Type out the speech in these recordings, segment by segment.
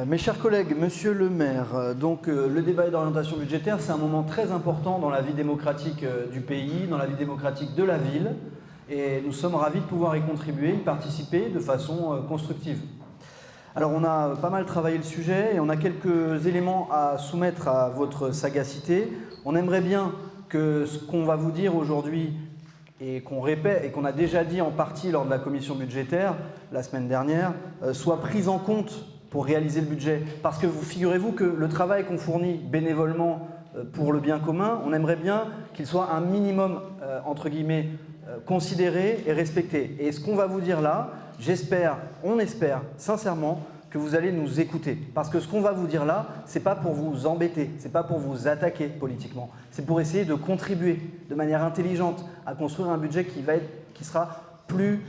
Mes chers collègues, monsieur le maire, le débat d'orientation budgétaire, c'est un moment très important dans la vie démocratique du pays, dans la vie démocratique de la ville, et nous sommes ravis de pouvoir y contribuer, y participer de façon constructive. Alors on a pas mal travaillé le sujet et on a quelques éléments à soumettre à votre sagacité. On aimerait bien que ce qu'on va vous dire aujourd'hui et qu'on répète et qu'on a déjà dit en partie lors de la commission budgétaire la semaine dernière soit pris en compte pour réaliser le budget. Parce que figurez-vous que le travail qu'on fournit bénévolement pour le bien commun, on aimerait bien qu'il soit un minimum, entre guillemets, considéré et respecté. Et ce qu'on va vous dire là, on espère sincèrement que vous allez nous écouter. Parce que ce qu'on va vous dire là, c'est pas pour vous embêter, c'est pas pour vous attaquer politiquement. C'est pour essayer de contribuer de manière intelligente à construire un budget qui sera plus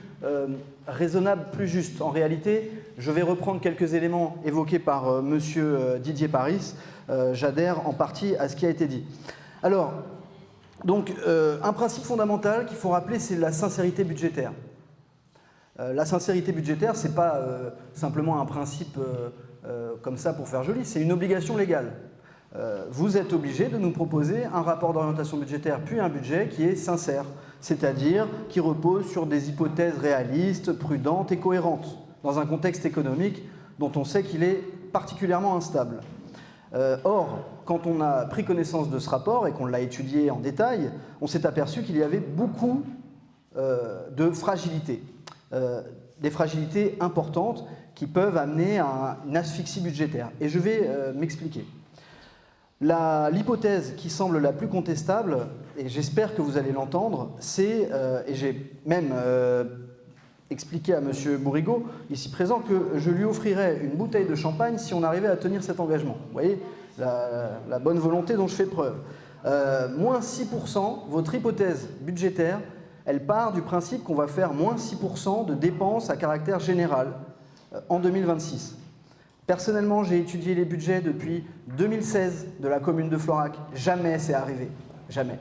raisonnable, plus juste. En réalité, je vais reprendre quelques éléments évoqués par monsieur Didier Paris. J'adhère en partie à ce qui a été dit. Alors, un principe fondamental qu'il faut rappeler, c'est la sincérité budgétaire. La sincérité budgétaire, ce n'est pas simplement un principe comme ça pour faire joli, c'est une obligation légale. Vous êtes obligé de nous proposer un rapport d'orientation budgétaire puis un budget qui est sincère, c'est-à-dire qui repose sur des hypothèses réalistes, prudentes et cohérentes, dans un contexte économique dont on sait qu'il est particulièrement instable. Or, quand on a pris connaissance de ce rapport et qu'on l'a étudié en détail, on s'est aperçu qu'il y avait beaucoup de fragilités, des fragilités importantes qui peuvent amener à une asphyxie budgétaire. Et je vais m'expliquer. L'hypothèse qui semble la plus contestable, et j'espère que vous allez l'entendre, c'est, et j'ai même expliqué à M. Bourrigaud, ici présent, que je lui offrirais une bouteille de champagne si on arrivait à tenir cet engagement. Vous voyez la bonne volonté dont je fais preuve. Moins 6%, votre hypothèse budgétaire, elle part du principe qu'on va faire moins 6% de dépenses à caractère général en 2026. Personnellement, j'ai étudié les budgets depuis 2016 de la commune de Florac. Jamais c'est arrivé. Jamais.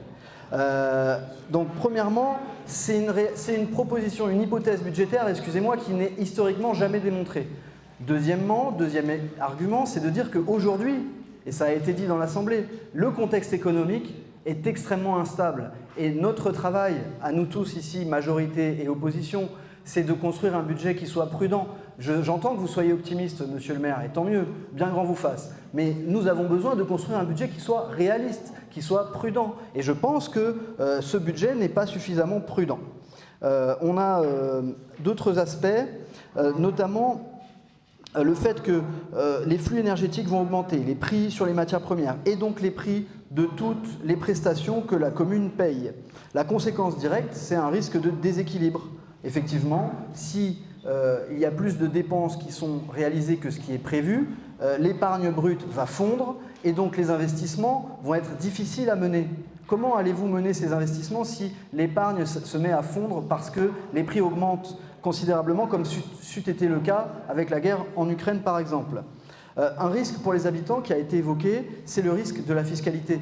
Donc, premièrement, c'est une proposition, une hypothèse budgétaire, excusez-moi, qui n'est historiquement jamais démontrée. Deuxièmement, deuxième argument, c'est de dire qu'aujourd'hui, et ça a été dit dans l'Assemblée, le contexte économique est extrêmement instable. Et notre travail, à nous tous ici, majorité et opposition, c'est de construire un budget qui soit prudent. J'entends que vous soyez optimiste, monsieur le maire, et tant mieux, bien grand vous fasse. Mais nous avons besoin de construire un budget qui soit réaliste, qui soit prudent. Et je pense que ce budget n'est pas suffisamment prudent. On a d'autres aspects, notamment le fait que les flux énergétiques vont augmenter, les prix sur les matières premières, et donc les prix de toutes les prestations que la commune paye. La conséquence directe, c'est un risque de déséquilibre. Effectivement, si il y a plus de dépenses qui sont réalisées que ce qui est prévu, l'épargne brute va fondre et donc les investissements vont être difficiles à mener. Comment allez-vous mener ces investissements si l'épargne se met à fondre parce que les prix augmentent considérablement, comme c'eût été le cas avec la guerre en Ukraine par exemple? Un risque pour les habitants qui a été évoqué, c'est le risque de la fiscalité.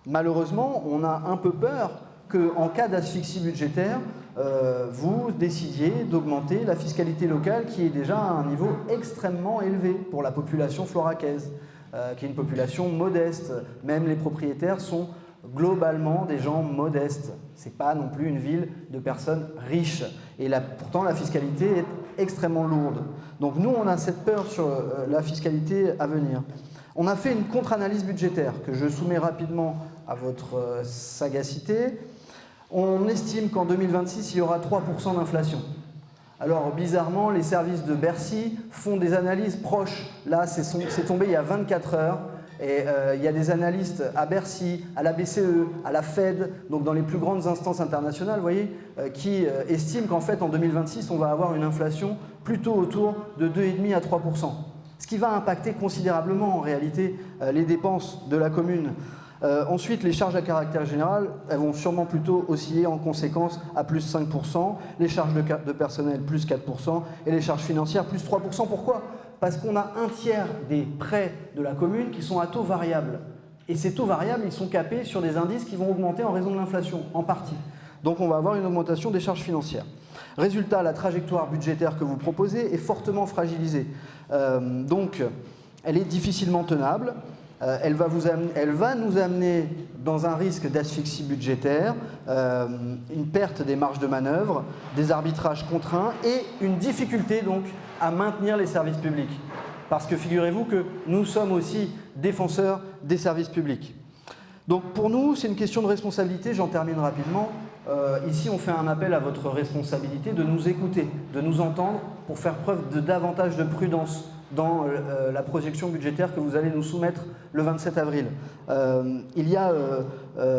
Malheureusement, on a un peu peur qu'en cas d'asphyxie budgétaire, vous décidiez d'augmenter la fiscalité locale qui est déjà à un niveau extrêmement élevé pour la population floracaise, qui est une population modeste. Même les propriétaires sont globalement des gens modestes. Ce n'est pas non plus une ville de personnes riches. Et pourtant, la fiscalité est extrêmement lourde. Donc nous, on a cette peur sur la fiscalité à venir. On a fait une contre-analyse budgétaire que je soumets rapidement à votre sagacité. On estime qu'en 2026, il y aura 3% d'inflation. Alors, bizarrement, les services de Bercy font des analyses proches. Là, c'est tombé il y a 24 heures. Et il y a des analystes à Bercy, à la BCE, à la Fed, donc dans les plus grandes instances internationales, vous voyez, qui estiment qu'en fait, en 2026, on va avoir une inflation plutôt autour de 2,5 à 3%. Ce qui va impacter considérablement, en réalité, les dépenses de la commune. Ensuite, les charges à caractère général, elles vont sûrement plutôt osciller en conséquence à plus 5%, les charges de personnel plus 4% et les charges financières plus 3%. Pourquoi ? Parce qu'on a un tiers des prêts de la commune qui sont à taux variable. Et ces taux variables, ils sont capés sur des indices qui vont augmenter en raison de l'inflation, en partie. Donc on va avoir une augmentation des charges financières. Résultat, la trajectoire budgétaire que vous proposez est fortement fragilisée. Donc elle est difficilement tenable. Elle va nous amener dans un risque d'asphyxie budgétaire, une perte des marges de manœuvre, des arbitrages contraints et une difficulté donc à maintenir les services publics. Parce que figurez-vous que nous sommes aussi défenseurs des services publics. Donc pour nous, c'est une question de responsabilité, j'en termine rapidement. Ici, on fait un appel à votre responsabilité de nous écouter, de nous entendre pour faire preuve de davantage de prudence dans la projection budgétaire que vous allez nous soumettre le 27 avril. Il y a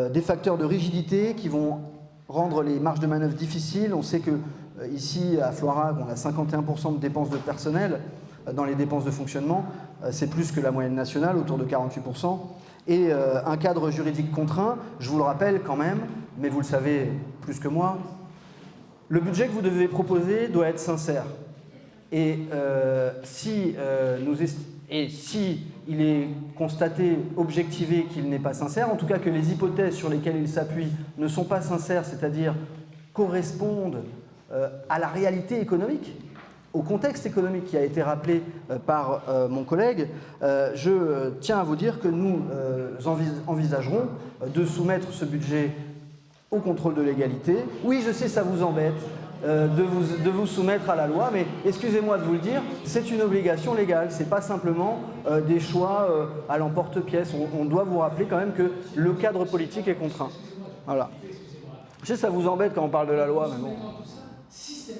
des facteurs de rigidité qui vont rendre les marges de manœuvre difficiles. On sait que ici, à Floirac, on a 51% de dépenses de personnel dans les dépenses de fonctionnement. C'est plus que la moyenne nationale, autour de 48%. Et un cadre juridique contraint, je vous le rappelle quand même, mais vous le savez plus que moi, le budget que vous devez proposer doit être sincère. Et si il est constaté, objectivé qu'il n'est pas sincère, en tout cas que les hypothèses sur lesquelles il s'appuie ne sont pas sincères, c'est-à-dire correspondent à la réalité économique, au contexte économique qui a été rappelé par mon collègue, je tiens à vous dire que nous envisagerons de soumettre ce budget au contrôle de légalité. Oui, je sais, ça vous embête de vous soumettre à la loi, mais excusez-moi de vous le dire, c'est une obligation légale, c'est pas simplement des choix à l'emporte-pièce. On doit vous rappeler quand même que le cadre politique est contraint. Voilà. Je sais, ça vous embête quand on parle de la loi, mais bon.